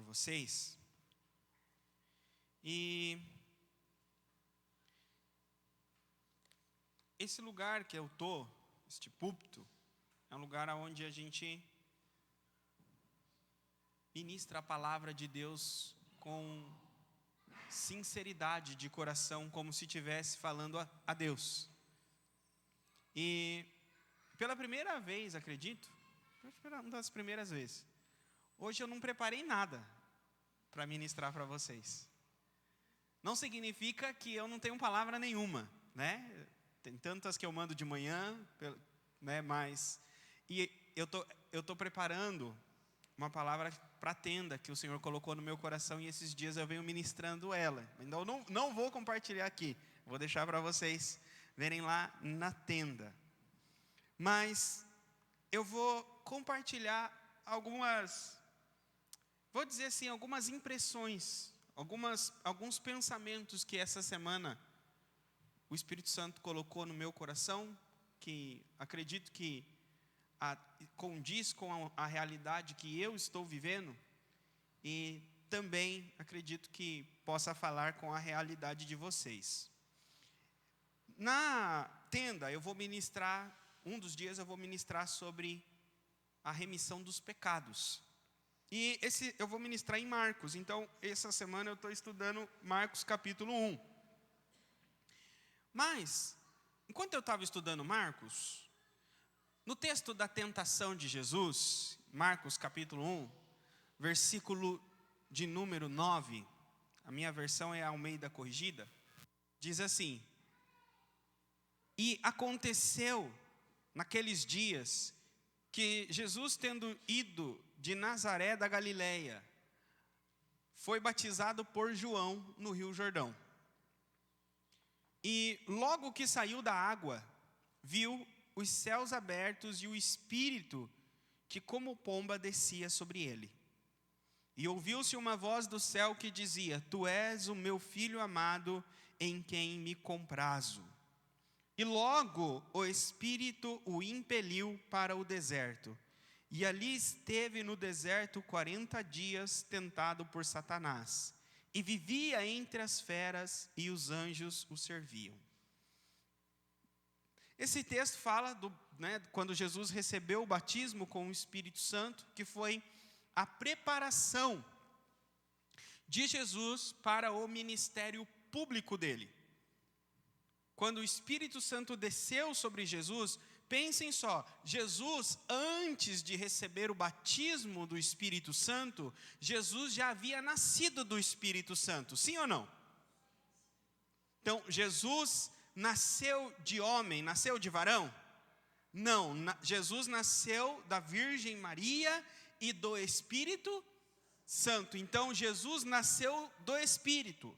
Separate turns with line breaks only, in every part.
vocês. E esse lugar que eu estou, este púlpito, é um lugar onde a gente ministra a palavra de Deus com sinceridade de coração, como se estivesse falando a Deus. E pela primeira vez, acredito, uma das primeiras vezes, hoje eu não preparei nada para ministrar para vocês. Não significa que eu não tenho palavra nenhuma, né? Tem tantas que eu mando de manhã, né? Mas eu tô preparando uma palavra para a tenda que o Senhor colocou no meu coração, e esses dias eu venho ministrando ela. Então eu não vou compartilhar aqui, vou deixar para vocês verem lá na tenda. Mas eu vou compartilhar algumas impressões, alguns pensamentos que essa semana o Espírito Santo colocou no meu coração, que acredito que condiz com a realidade que eu estou vivendo, e também acredito que possa falar com a realidade de vocês. Na tenda eu vou ministrar, um dos dias eu vou ministrar sobre a remissão dos pecados. E eu vou ministrar em Marcos. Então, essa semana eu estou estudando Marcos capítulo 1. Mas, enquanto eu estava estudando Marcos, no texto da tentação de Jesus, Marcos capítulo 1, versículo de número 9, a minha versão é a Almeida Corrigida, diz assim: e aconteceu naqueles dias que Jesus, tendo ido de Nazaré da Galileia, foi batizado por João no Rio Jordão. E logo que saiu da água, viu os céus abertos e o Espírito que como pomba descia sobre ele. E ouviu-se uma voz do céu que dizia: Tu és o meu filho amado, em quem me comprazo. E logo o Espírito o impeliu para o deserto. E ali esteve no deserto 40 dias tentado por Satanás. E vivia entre as feras, e os anjos o serviam. Esse texto fala quando Jesus recebeu o batismo com o Espírito Santo, que foi a preparação de Jesus para o ministério público dele. Quando o Espírito Santo desceu sobre Jesus, pensem só, Jesus, antes de receber o batismo do Espírito Santo, Jesus já havia nascido do Espírito Santo, sim ou não? Então, Jesus nasceu de homem, nasceu de varão? Não, Jesus nasceu da Virgem Maria e do Espírito Santo. Então, Jesus nasceu do Espírito.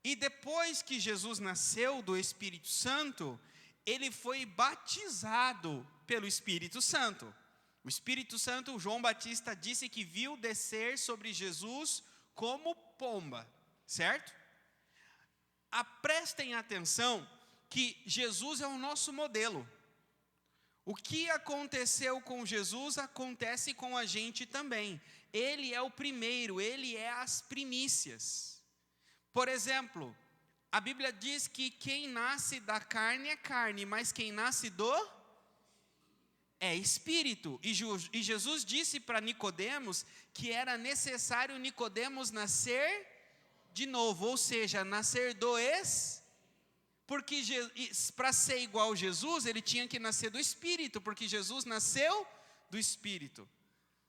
E depois que Jesus nasceu do Espírito Santo, ele foi batizado pelo Espírito Santo. O Espírito Santo, João Batista disse que viu descer sobre Jesus como pomba, certo? Prestem atenção que Jesus é o nosso modelo. O que aconteceu com Jesus acontece com a gente também. Ele é o primeiro, ele é as primícias. Por exemplo, a Bíblia diz que quem nasce da carne é carne, mas quem nasce é espírito. E Jesus disse para Nicodemos que era necessário Nicodemos nascer de novo, ou seja, nascer porque para ser igual a Jesus, ele tinha que nascer do Espírito, porque Jesus nasceu do Espírito.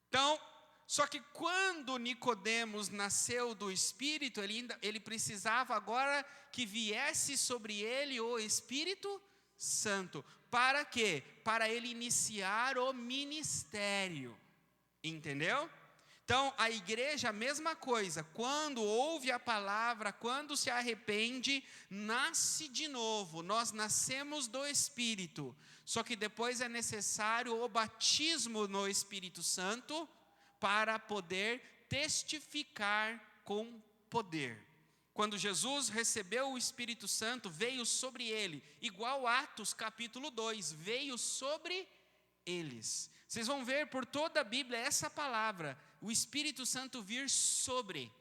Então, só que quando Nicodemos nasceu do Espírito, ele precisava agora que viesse sobre ele o Espírito Santo. Para quê? Para ele iniciar o ministério. Entendeu? Então, a igreja, a mesma coisa. Quando ouve a palavra, quando se arrepende, nasce de novo. Nós nascemos do Espírito. Só que depois é necessário o batismo no Espírito Santo para poder testificar com poder. Quando Jesus recebeu o Espírito Santo, veio sobre ele, igual Atos capítulo 2, veio sobre eles. Vocês vão ver por toda a Bíblia essa palavra, o Espírito Santo vir sobre.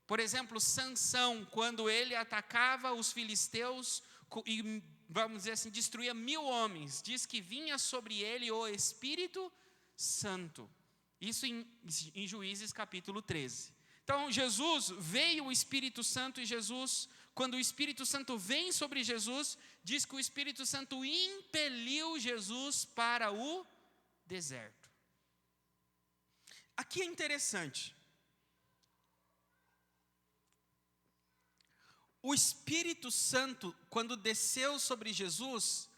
Por exemplo, Sansão, quando ele atacava os filisteus e, vamos dizer assim, destruía 1000 homens, diz que vinha sobre ele o Espírito Santo. Isso em Juízes capítulo 13. Então, Jesus, veio o Espírito Santo e Jesus, quando o Espírito Santo vem sobre Jesus, diz que o Espírito Santo impeliu Jesus para o deserto. Aqui é interessante. O Espírito Santo, quando desceu sobre Jesus,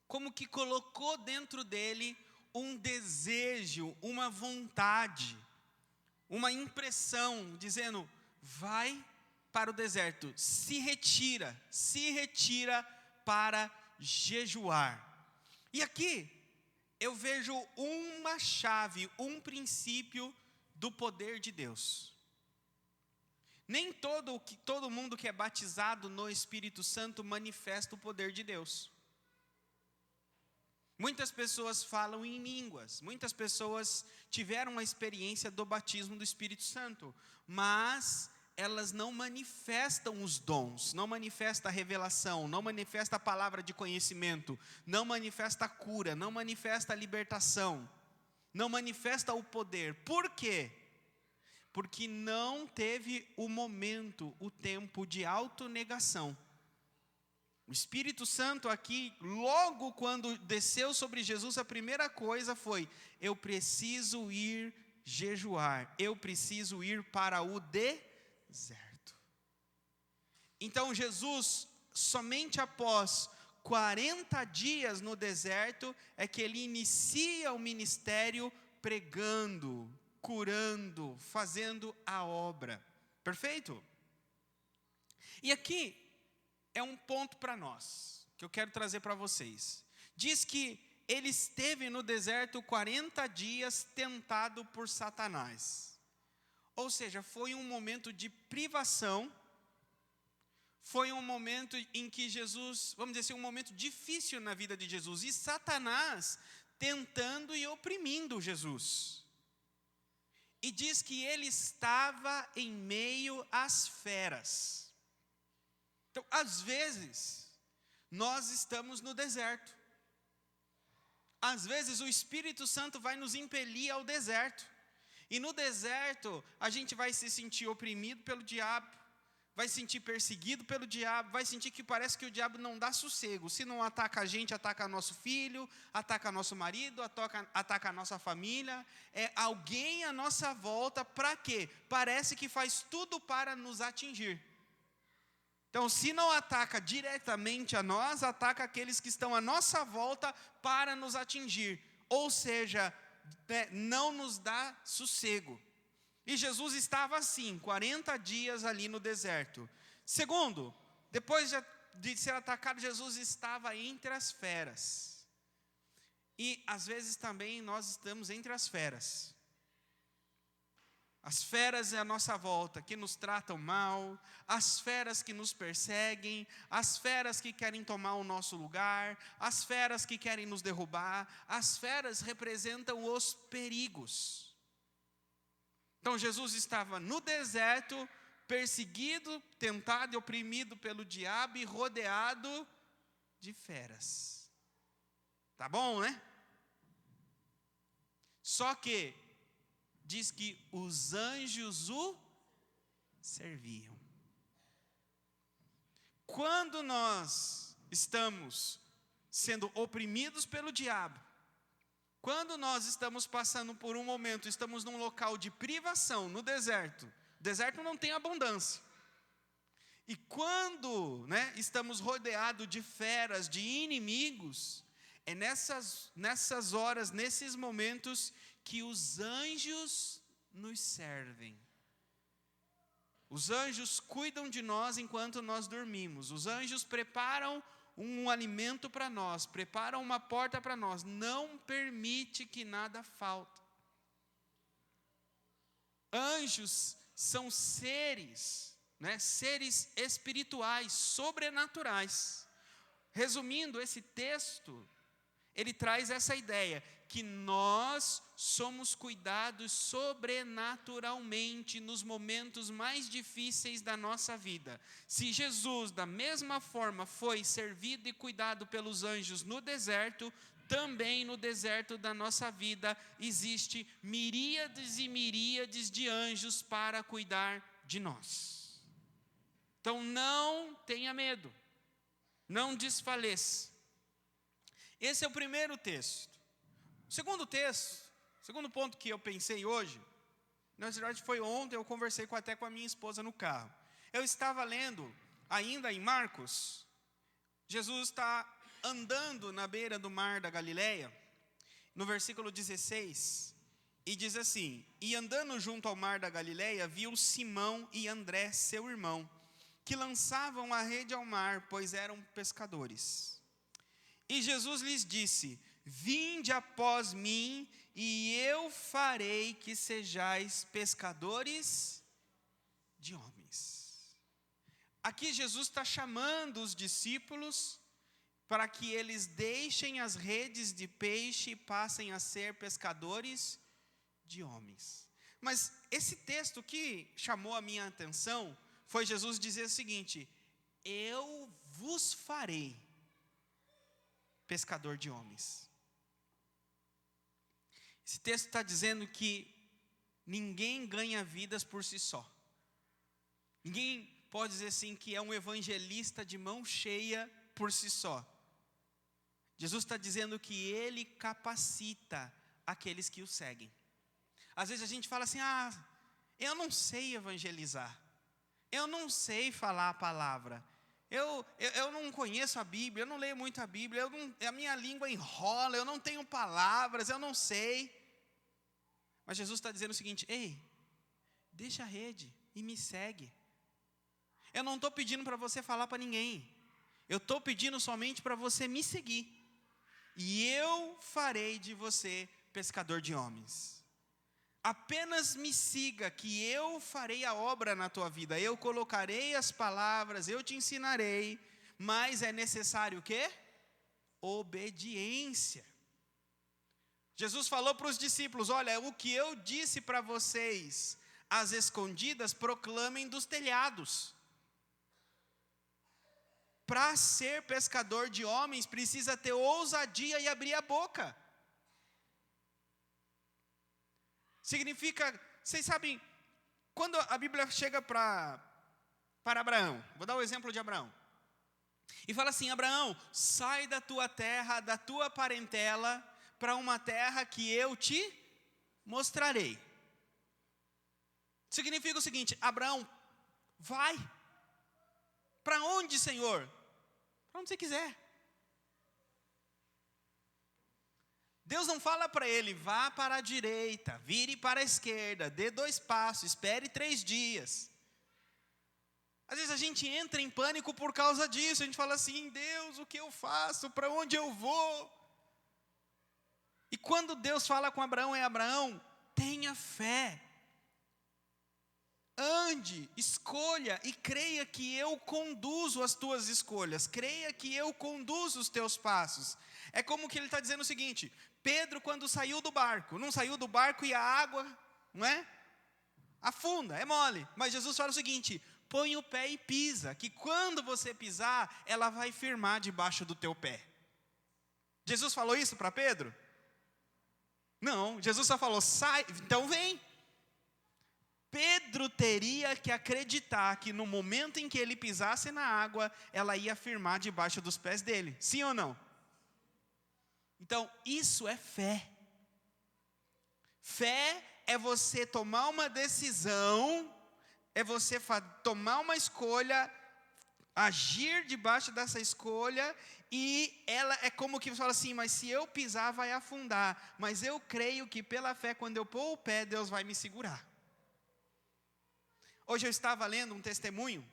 como que colocou dentro dele um desejo, uma vontade, uma impressão, dizendo: vai para o deserto, se retira para jejuar. E aqui eu vejo uma chave, um princípio do poder de Deus. Nem todo mundo que é batizado no Espírito Santo manifesta o poder de Deus. Muitas pessoas falam em línguas, muitas pessoas tiveram uma experiência do batismo do Espírito Santo, mas elas não manifestam os dons, não manifestam a revelação, não manifestam a palavra de conhecimento, não manifestam a cura, não manifestam a libertação, não manifestam o poder. Por quê? Porque não teve o momento, o tempo de autonegação. O Espírito Santo aqui, logo quando desceu sobre Jesus, a primeira coisa foi: eu preciso ir jejuar, eu preciso ir para o deserto. Então Jesus, somente após 40 dias no deserto, é que ele inicia o ministério pregando, curando, fazendo a obra. Perfeito? E aqui é um ponto para nós, que eu quero trazer para vocês. Diz que ele esteve no deserto 40 dias tentado por Satanás. Ou seja, foi um momento de privação, foi um momento em que Jesus, vamos dizer assim, um momento difícil na vida de Jesus. E Satanás tentando e oprimindo Jesus. E diz que ele estava em meio às feras. Então, às vezes, nós estamos no deserto. Às vezes, o Espírito Santo vai nos impelir ao deserto. E no deserto, a gente vai se sentir oprimido pelo diabo, vai se sentir perseguido pelo diabo, vai sentir que parece que o diabo não dá sossego. Se não ataca a gente, ataca nosso filho, ataca nosso marido, ataca a nossa família. É alguém à nossa volta, para quê? Parece que faz tudo para nos atingir. Então, se não ataca diretamente a nós, ataca aqueles que estão à nossa volta para nos atingir. Ou seja, não nos dá sossego. E Jesus estava assim, 40 dias ali no deserto. Segundo, depois de ser atacado, Jesus estava entre as feras. E às vezes também nós estamos entre as feras. As feras à nossa volta, que nos tratam mal, as feras que nos perseguem, as feras que querem tomar o nosso lugar, as feras que querem nos derrubar, as feras representam os perigos. Então Jesus estava no deserto, perseguido, tentado e oprimido pelo diabo e rodeado de feras. Tá bom, né? Só que diz que os anjos o serviam. Quando nós estamos sendo oprimidos pelo diabo, quando nós estamos passando por um momento, estamos num local de privação, no deserto. O deserto não tem abundância. E quando estamos rodeados de feras, de inimigos, é nessas horas, nesses momentos, que os anjos nos servem. Os anjos cuidam de nós enquanto nós dormimos. Os anjos preparam um alimento para nós, preparam uma porta para nós. Não permite que nada falte. Anjos são seres, seres espirituais, sobrenaturais. Resumindo, esse texto, ele traz essa ideia, que nós somos cuidados sobrenaturalmente nos momentos mais difíceis da nossa vida. Se Jesus, da mesma forma, foi servido e cuidado pelos anjos no deserto, também no deserto da nossa vida existe miríades e miríades de anjos para cuidar de nós. Então não tenha medo, não desfaleça. Esse é o primeiro texto. O segundo texto, o segundo ponto que eu pensei hoje, na verdade foi ontem, eu conversei até com a minha esposa no carro. Eu estava lendo, ainda em Marcos, Jesus está andando na beira do mar da Galileia, no versículo 16, e diz assim: e andando junto ao mar da Galileia, viu Simão e André, seu irmão, que lançavam a rede ao mar, pois eram pescadores. E Jesus lhes disse: vinde após mim, e eu farei que sejais pescadores de homens. Aqui Jesus está chamando os discípulos para que eles deixem as redes de peixe e passem a ser pescadores de homens. Mas esse texto que chamou a minha atenção foi Jesus dizer o seguinte: eu vos farei pescador de homens. Esse texto está dizendo que ninguém ganha vidas por si só. Ninguém pode dizer assim que é um evangelista de mão cheia por si só. Jesus está dizendo que Ele capacita aqueles que o seguem. Às vezes a gente fala assim: eu não sei evangelizar, eu não sei falar a palavra, eu não conheço a Bíblia, eu não leio muito a Bíblia, a minha língua enrola, eu não tenho palavras, eu não sei. Mas Jesus está dizendo o seguinte: ei, deixa a rede e me segue. Eu não estou pedindo para você falar para ninguém, eu estou pedindo somente para você me seguir, e eu farei de você pescador de homens. Apenas me siga, que eu farei a obra na tua vida. Eu colocarei as palavras, eu te ensinarei, mas é necessário o quê? Obediência. Jesus falou para os discípulos: olha, o que eu disse para vocês, às escondidas, proclamem dos telhados. Para ser pescador de homens, precisa ter ousadia e abrir a boca. Significa, vocês sabem, quando a Bíblia chega para Abraão, vou dar o exemplo de Abraão, e fala assim: Abraão, sai da tua terra, da tua parentela, para uma terra que eu te mostrarei. Significa o seguinte: Abraão, vai. Para onde, Senhor? Para onde você quiser. Deus não fala para ele: vá para a direita, vire para a esquerda, dê 2 passos, espere 3 dias. Às vezes a gente entra em pânico por causa disso. A gente fala assim: Deus, o que eu faço? Para onde eu vou? E quando Deus fala com Abraão, Abraão, tenha fé. Ande, escolha e creia que eu conduzo as tuas escolhas. Creia que eu conduzo os teus passos. É como que ele está dizendo o seguinte: Pedro, quando saiu do barco, não saiu do barco e a água, não é? Afunda, é mole. Mas Jesus fala o seguinte: põe o pé e pisa, que quando você pisar, ela vai firmar debaixo do teu pé. Jesus falou isso para Pedro? Não, Jesus só falou: sai, então vem. Pedro teria que acreditar que no momento em que ele pisasse na água, ela ia firmar debaixo dos pés dele. Sim ou não? Então, isso é fé. Fé é você tomar uma decisão, é você tomar uma escolha, agir debaixo dessa escolha, e ela é como que você fala assim: mas se eu pisar vai afundar, mas eu creio que pela fé, quando eu pôr o pé, Deus vai me segurar. Hoje eu estava lendo um testemunho.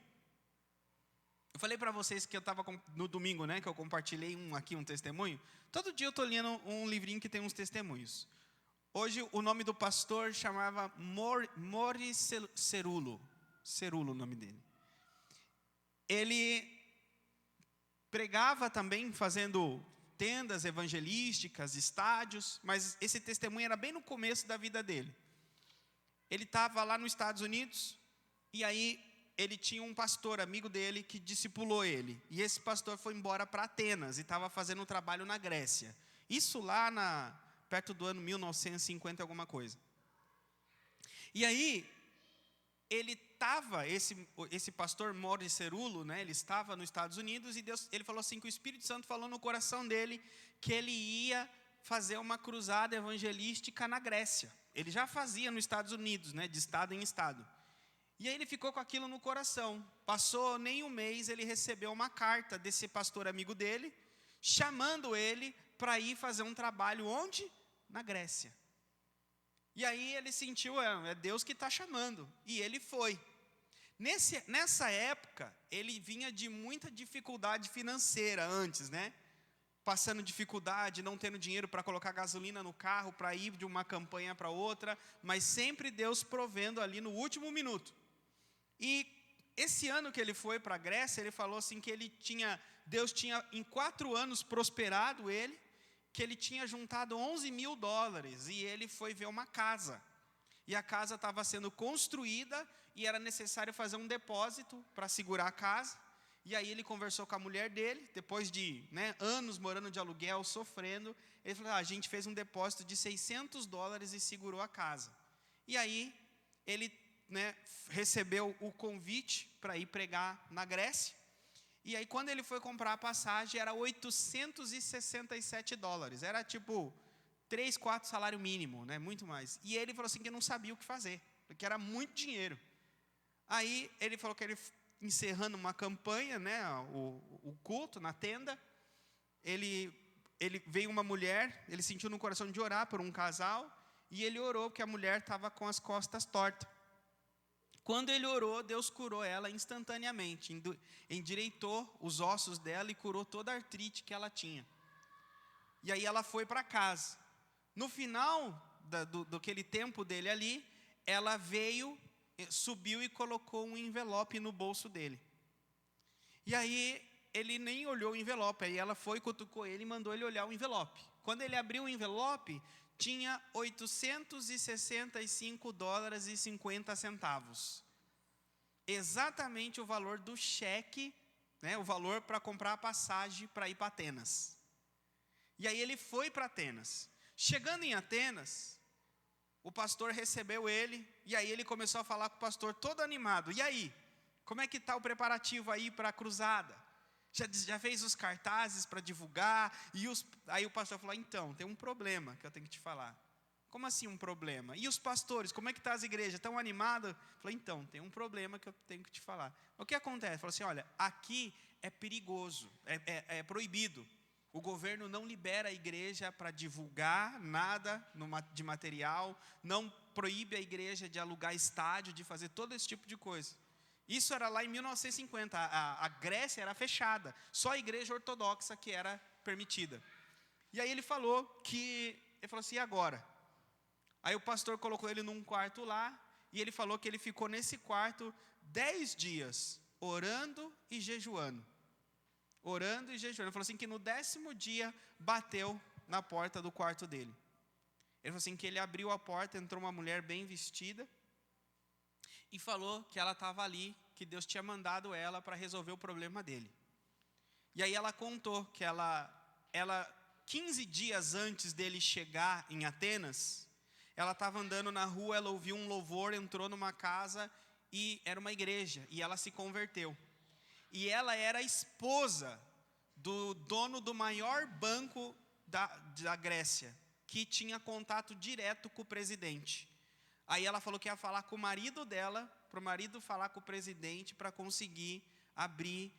Eu falei para vocês que eu estava no domingo, né, que eu compartilhei um testemunho. Todo dia eu estou lendo um livrinho que tem uns testemunhos. Hoje o nome do pastor chamava Mori Cerulo. Cerulo o nome dele. Ele pregava também tendas evangelísticas, estádios, mas esse testemunho era bem no começo da vida dele. Ele estava lá nos Estados Unidos, e aí ele tinha um pastor, amigo dele, que discipulou ele. E esse pastor foi embora para Atenas, e estava fazendo um trabalho na Grécia. Isso lá perto do ano 1950, alguma coisa. E aí, esse pastor Maurice Cerulo, né, ele estava nos Estados Unidos, e ele falou assim, que o Espírito Santo falou no coração dele, que ele ia fazer uma cruzada evangelística na Grécia. Ele já fazia nos Estados Unidos, né, de estado em estado. E aí ele ficou com aquilo no coração. Passou nem um mês, ele recebeu uma carta desse pastor amigo dele, chamando ele para ir fazer um trabalho onde? Na Grécia. E aí ele sentiu, é Deus que está chamando. E ele foi. Nessa época, ele vinha de muita dificuldade financeira antes, né? Passando dificuldade, não tendo dinheiro para colocar gasolina no carro, para ir de uma campanha para outra, mas sempre Deus provendo ali no último minuto. E esse ano que ele foi para a Grécia, ele falou assim que Deus tinha em 4 anos prosperado ele, que ele tinha juntado $11.000, e ele foi ver uma casa. E a casa estava sendo construída, e era necessário fazer um depósito para segurar a casa. E aí ele conversou com a mulher dele, depois de anos morando de aluguel, sofrendo. Ele falou, a gente fez um depósito de $600 e segurou a casa. E aí ele recebeu o convite para ir pregar na Grécia. E aí quando ele foi comprar a passagem, era $867. Era tipo 3, 4 salário mínimo, muito mais. E ele falou assim que não sabia o que fazer, porque era muito dinheiro. Aí ele falou que ele, encerrando uma campanha, o culto na tenda, ele veio uma mulher, ele sentiu no coração de orar por um casal, e ele orou porque a mulher estava com as costas tortas. Quando ele orou, Deus curou ela instantaneamente, endireitou os ossos dela e curou toda a artrite que ela tinha. E aí ela foi para casa. No final daquele tempo dele ali, ela veio, subiu e colocou um envelope no bolso dele. E aí ele nem olhou o envelope, aí ela foi, cutucou ele e mandou ele olhar o envelope. Quando ele abriu o envelope, tinha $865,50. Exatamente o valor do cheque, o valor para comprar a passagem para ir para Atenas. E aí ele foi para Atenas. Chegando em Atenas, o pastor recebeu ele, e aí ele começou a falar com o pastor todo animado. E aí, como é que está o preparativo aí para a cruzada? Já fez os cartazes para divulgar? Aí o pastor falou, então, tem um problema que eu tenho que te falar. Como assim um problema? E os pastores, como é que está as igrejas? Estão animados? Falei, então, tem um problema que eu tenho que te falar. O que acontece? Falou assim, olha, aqui é perigoso, é proibido. O governo não libera a igreja para divulgar nada de material, não proíbe a igreja de alugar estádio, de fazer todo esse tipo de coisa. Isso era lá em 1950, a Grécia era fechada, só a igreja ortodoxa que era permitida. E aí ele falou assim, e agora? Aí o pastor colocou ele num quarto lá, e ele falou que ele ficou nesse quarto 10 dias, orando e jejuando. Orando e jejuando. Ele falou assim que no 10º dia bateu na porta do quarto dele. Ele falou assim que ele abriu a porta, entrou uma mulher bem vestida, e falou que ela estava ali, que Deus tinha mandado ela para resolver o problema dele. E aí ela contou que ela 15 dias antes dele chegar em Atenas, ela estava andando na rua, ela ouviu um louvor, entrou numa casa, e era uma igreja, e ela se converteu. E ela era esposa do dono do maior banco da Grécia, que tinha contato direto com o presidente. Aí ela falou que ia falar com o marido dela, para o marido falar com o presidente, para conseguir abrir,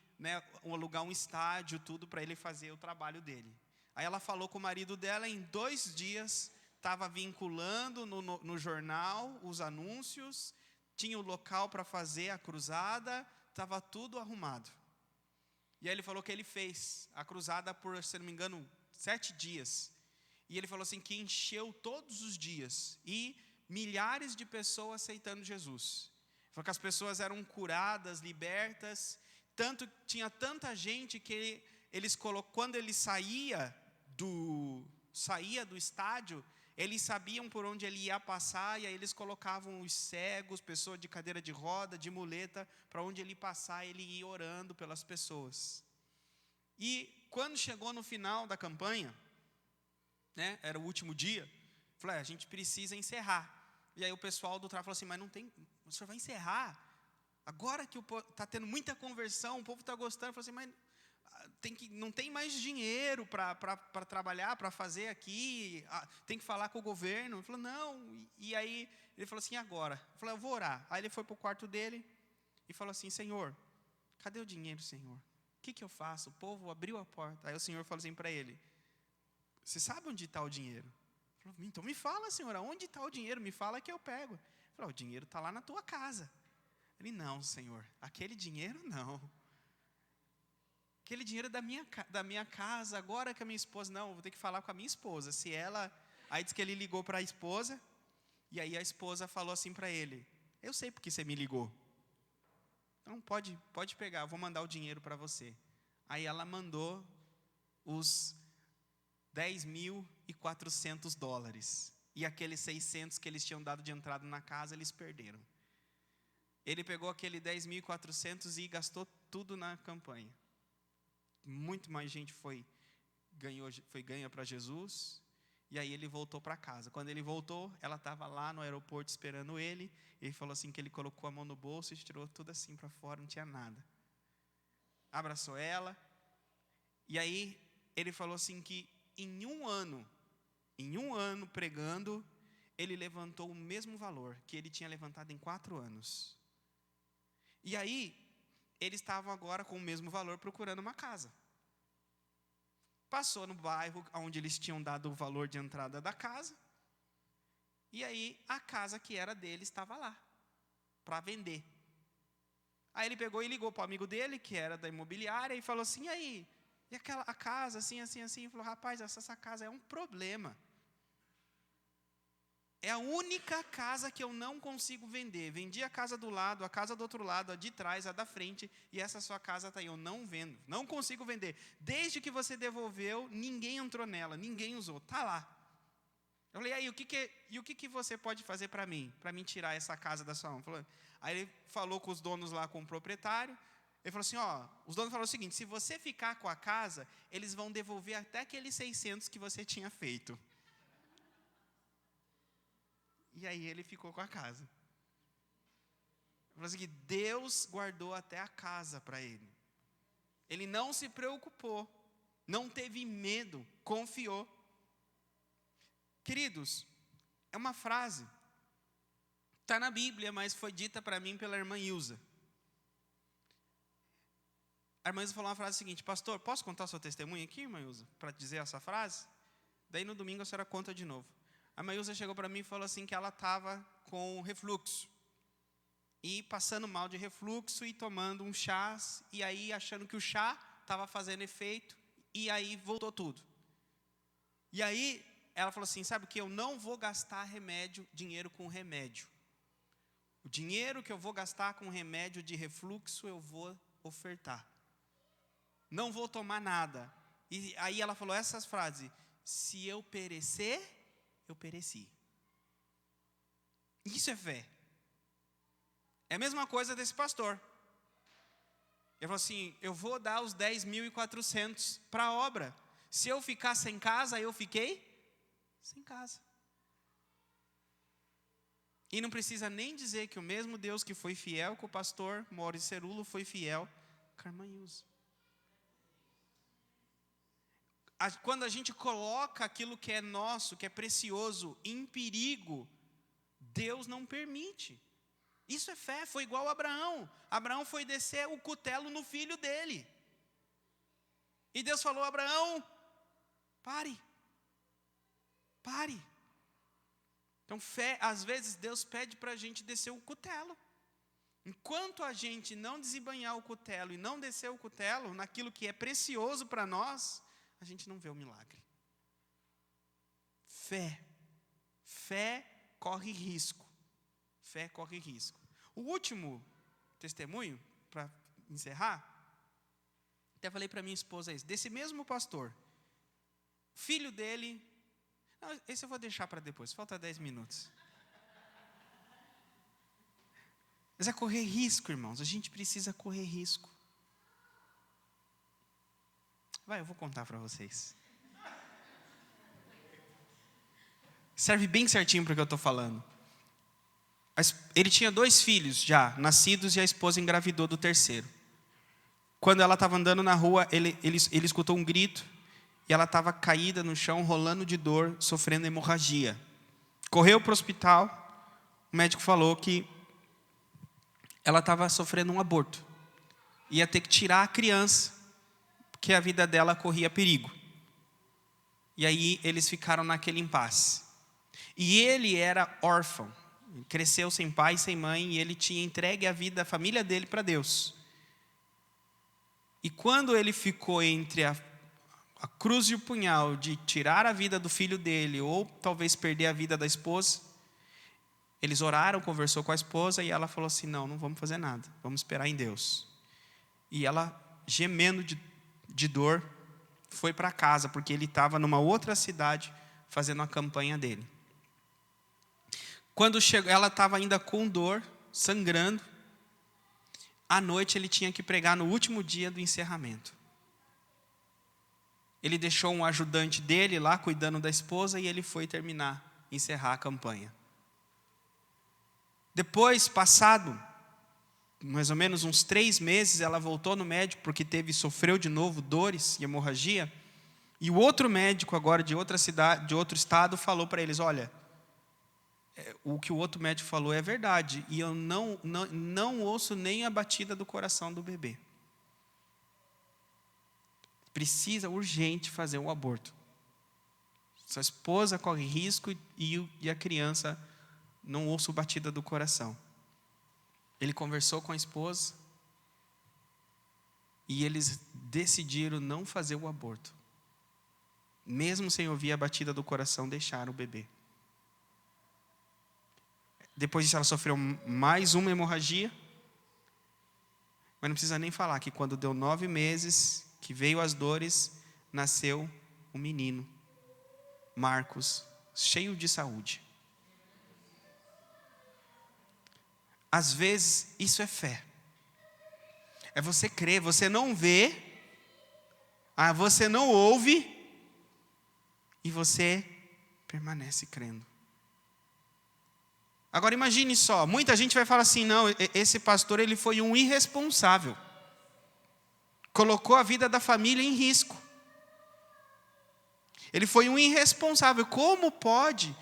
alugar um estádio, tudo, para ele fazer o trabalho dele. Aí ela falou com o marido dela, em 2 dias, estava vinculando no jornal os anúncios, tinha o local para fazer a cruzada, estava tudo arrumado. E aí ele falou que ele fez a cruzada por, se não me engano, 7 dias. E ele falou assim que encheu todos os dias, e milhares de pessoas aceitando Jesus. Ele falou que as pessoas eram curadas, libertas, tinha tanta gente que quando ele saía saía do estádio, eles sabiam por onde ele ia passar, e aí eles colocavam os cegos, pessoa de cadeira de roda, de muleta, para onde ele passar, ele ia orando pelas pessoas. E quando chegou no final da campanha, né, era o último dia, falei, a gente precisa encerrar. E aí o pessoal do tráfego falou assim, mas não tem, o senhor vai encerrar? Agora que está tendo muita conversão, o povo está gostando. Eu falei assim, mas não tem mais dinheiro para trabalhar, para fazer aqui, tem que falar com o governo. Ele falou, não. E aí ele falou assim, agora? Eu falei, eu vou orar. Aí ele foi para o quarto dele e falou assim, Senhor, cadê o dinheiro, Senhor? O que eu faço? O povo abriu a porta. Aí o Senhor falou assim para ele, você sabe onde está o dinheiro? Ele falou, então me fala, Senhor, onde está o dinheiro? Me fala que eu pego. Ele falou, o dinheiro está lá na tua casa. Ele, não, Senhor, aquele dinheiro não. Aquele dinheiro é da minha casa, agora que a minha esposa, não, eu vou ter que falar com a minha esposa. Se ela, aí diz que ele ligou para a esposa, e aí a esposa falou assim para ele, eu sei porque você me ligou. Então pode pegar, eu vou mandar o dinheiro para você. Aí ela mandou os $10.400. E aqueles 600 que eles tinham dado de entrada na casa, eles perderam. Ele pegou aquele 10.400 e gastou tudo na campanha. Muito mais gente foi ganha para Jesus. E aí ele voltou para casa. Quando ele voltou, ela estava lá no aeroporto esperando ele. Ele falou assim que ele colocou a mão no bolso e tirou tudo assim para fora, não tinha nada. Abraçou ela. E aí ele falou assim que em um ano pregando, ele levantou o mesmo valor que ele tinha levantado em 4 anos. E aí, eles estavam agora com o mesmo valor procurando uma casa. Passou no bairro onde eles tinham dado o valor de entrada da casa. E aí, a casa que era dele estava lá, para vender. Aí ele pegou e ligou para o amigo dele, que era da imobiliária, e falou assim, e aí? E a casa, assim, assim, assim? Ele falou, rapaz, essa casa é um problema. É a única casa que eu não consigo vender. Vendi a casa do lado, a casa do outro lado, a de trás, a da frente, e essa sua casa está aí. Eu não vendo, não consigo vender. Desde que você devolveu, ninguém entrou nela, ninguém usou. Está lá. Eu falei, aí, o que você pode fazer para mim tirar essa casa da sua mão? Aí ele falou com os donos lá, com o proprietário. Ele falou assim, os donos falaram o seguinte, se você ficar com a casa, eles vão devolver até aqueles 600 que você tinha feito. E aí ele ficou com a casa. Ele falou assim que Deus guardou até a casa para ele. Ele não se preocupou, não teve medo, confiou. Queridos, é uma frase, está na Bíblia, mas foi dita para mim pela irmã Ilza. A irmã Ilza falou uma frase seguinte, pastor, posso contar seu testemunho aqui, irmã Ilza, para dizer essa frase? Daí no domingo a senhora conta de novo. A irmã Ilza chegou para mim e falou assim que ela estava com refluxo. E passando mal de refluxo e tomando um chá, e aí achando que o chá estava fazendo efeito, e aí voltou tudo. E aí ela falou assim, sabe o que? Eu não vou gastar dinheiro com remédio. O dinheiro que eu vou gastar com remédio de refluxo, eu vou ofertar. Não vou tomar nada. E aí ela falou essas frases, se eu perecer, eu pereci. Isso é fé. É a mesma coisa desse pastor. Ele falou assim, eu vou dar os 10.400 para a obra. Se eu ficar sem casa, eu fiquei sem casa. E não precisa nem dizer que o mesmo Deus que foi fiel com o pastor Maurício Cerulo foi fiel com a irmã Ilza. Quando a gente coloca aquilo que é nosso, que é precioso, em perigo, Deus não permite. Isso é fé, foi igual a Abraão. Abraão foi descer o cutelo no filho dele. E Deus falou, Abraão, pare. Então fé, às vezes Deus pede para a gente descer o cutelo. Enquanto a gente não desembainhar o cutelo e não descer o cutelo naquilo que é precioso para nós, a gente não vê o milagre. Fé corre risco. Fé corre risco. O último testemunho, para encerrar, até falei para minha esposa isso, desse mesmo pastor, filho dele... Não, esse eu vou deixar para depois, falta 10 minutos. Mas é correr risco, irmãos. A gente precisa correr risco. Eu vou contar para vocês. Serve bem certinho para o que eu estou falando. Ele tinha 2 filhos já nascidos e a esposa engravidou do terceiro. Quando ela estava andando na rua, ele escutou um grito e ela estava caída no chão, rolando de dor, sofrendo hemorragia. Correu para o hospital, o médico falou que ela estava sofrendo um aborto. Ia ter que tirar a criança, porque a vida dela corria perigo. E aí eles ficaram naquele impasse. E ele era órfão, cresceu sem pai e sem mãe, e ele tinha entregue a vida, a família dele para Deus. E quando ele ficou entre a cruz e o punhal de tirar a vida do filho dele, ou talvez perder a vida da esposa, eles oraram, conversou com a esposa, e ela falou assim, não vamos fazer nada, vamos esperar em Deus. E ela, gemendo de dor, foi para casa, porque ele estava numa outra cidade, fazendo a campanha dele. Quando chegou, ela estava ainda com dor, sangrando. À noite ele tinha que pregar no último dia do encerramento. Ele deixou um ajudante dele lá, cuidando da esposa, e ele foi encerrar a campanha. Depois, passado mais ou menos uns 3 meses, ela voltou no médico, porque sofreu de novo dores e hemorragia. E o outro médico, agora de outra cidade, de outro estado, falou para eles, olha, o que o outro médico falou é verdade, e eu não ouço nem a batida do coração do bebê. Precisa urgente fazer um aborto. Sua esposa corre risco e a criança não ouça a batida do coração. Ele conversou com a esposa e eles decidiram não fazer o aborto. Mesmo sem ouvir a batida do coração, deixaram o bebê. Depois disso ela sofreu mais uma hemorragia. Mas não precisa nem falar que quando deu 9 meses, que veio as dores, nasceu um menino, Marcos, cheio de saúde. Às vezes isso é fé. É você crer, você não vê, você não ouve, e você permanece crendo. Agora imagine só, muita gente vai falar assim, não, esse pastor ele foi um irresponsável. Colocou a vida da família em risco. Ele foi um irresponsável. Como pode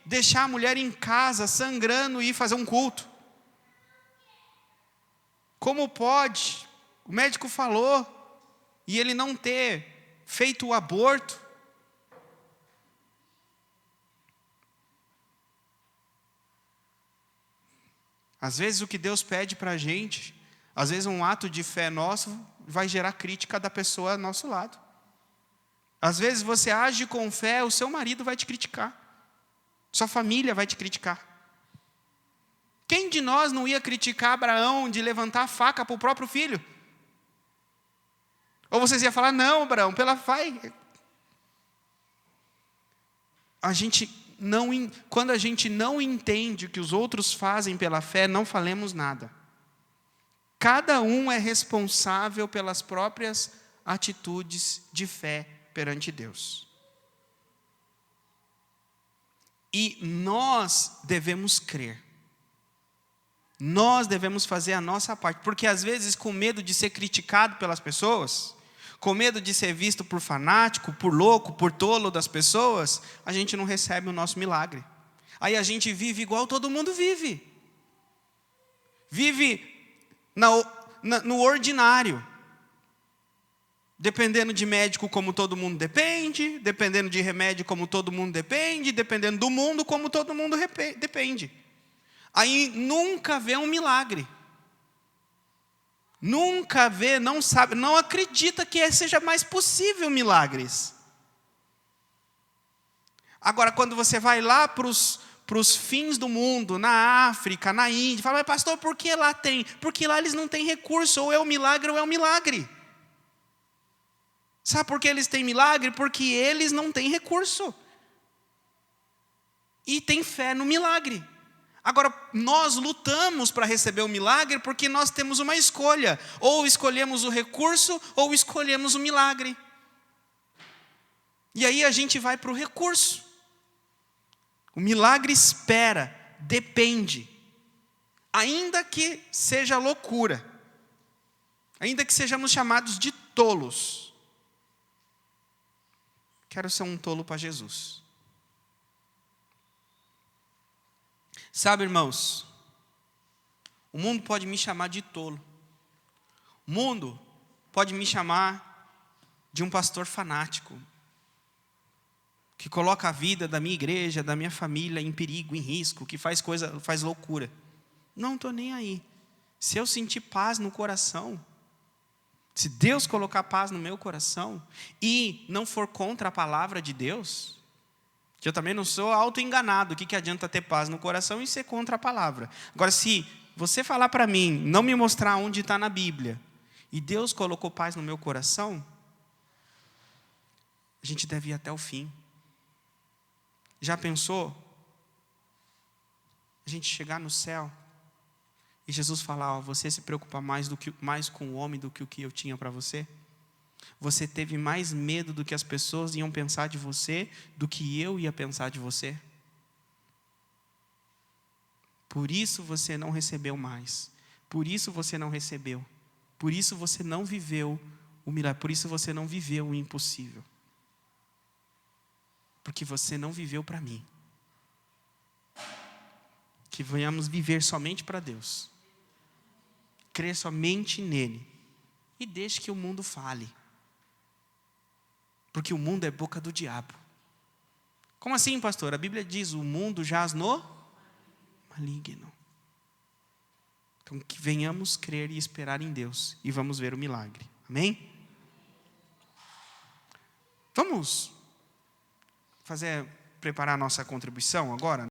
deixar a mulher em casa sangrando e ir fazer um culto? Como pode? O médico falou e ele não ter feito o aborto. Às vezes o que Deus pede para a gente, às vezes um ato de fé nosso vai gerar crítica da pessoa ao nosso lado. Às vezes você age com fé, o seu marido vai te criticar. Sua família vai te criticar. Quem de nós não ia criticar Abraão de levantar a faca para o próprio filho? Ou vocês iam falar, não, Abraão, vai. Quando a gente não entende o que os outros fazem pela fé, não falemos nada. Cada um é responsável pelas próprias atitudes de fé perante Deus. E nós devemos crer. Nós devemos fazer a nossa parte. Porque às vezes, com medo de ser criticado pelas pessoas, com medo de ser visto por fanático, por louco, por tolo das pessoas, a gente não recebe o nosso milagre. Aí a gente vive igual todo mundo vive. Vive no ordinário. Dependendo de médico como todo mundo depende, dependendo de remédio como todo mundo depende, dependendo do mundo como todo mundo depende. Aí nunca vê um milagre. Nunca vê, não sabe, não acredita que seja mais possível milagres. Agora, quando você vai lá para os fins do mundo, na África, na Índia, fala, mas pastor, por que lá tem? Porque lá eles não têm recurso, ou é um milagre ou é um milagre. Sabe por que eles têm milagre? Porque eles não têm recurso. E têm fé no milagre. Agora, nós lutamos para receber o milagre porque nós temos uma escolha. Ou escolhemos o recurso, ou escolhemos o milagre. E aí a gente vai para o recurso. O milagre espera, depende. Ainda que seja loucura. Ainda que sejamos chamados de tolos. Quero ser um tolo para Jesus. Sabe, irmãos, o mundo pode me chamar de tolo. O mundo pode me chamar de um pastor fanático, que coloca a vida da minha igreja, da minha família em perigo, em risco, que faz loucura. Não estou nem aí. Se eu sentir paz no coração, se Deus colocar paz no meu coração, e não for contra a palavra de Deus, que eu também não sou auto-enganado, o que adianta ter paz no coração e ser contra a palavra? Agora, se você falar para mim, não me mostrar onde está na Bíblia, e Deus colocou paz no meu coração, a gente deve ir até o fim. Já pensou? A gente chegar no céu, e Jesus falar, você se preocupa mais com o homem do que o que eu tinha para você? Você teve mais medo do que as pessoas iam pensar de você, do que eu ia pensar de você? Por isso você não recebeu mais. Por isso você não recebeu. Por isso você não viveu o milagre. Por isso você não viveu o impossível. Porque você não viveu para mim. Que venhamos viver somente para Deus. Crer somente nele. E deixe que o mundo fale. Porque o mundo é boca do diabo. Como assim, pastor? A Bíblia diz, o mundo jaz no maligno. Então, que venhamos crer e esperar em Deus. E vamos ver o milagre. Amém? Vamos preparar a nossa contribuição agora?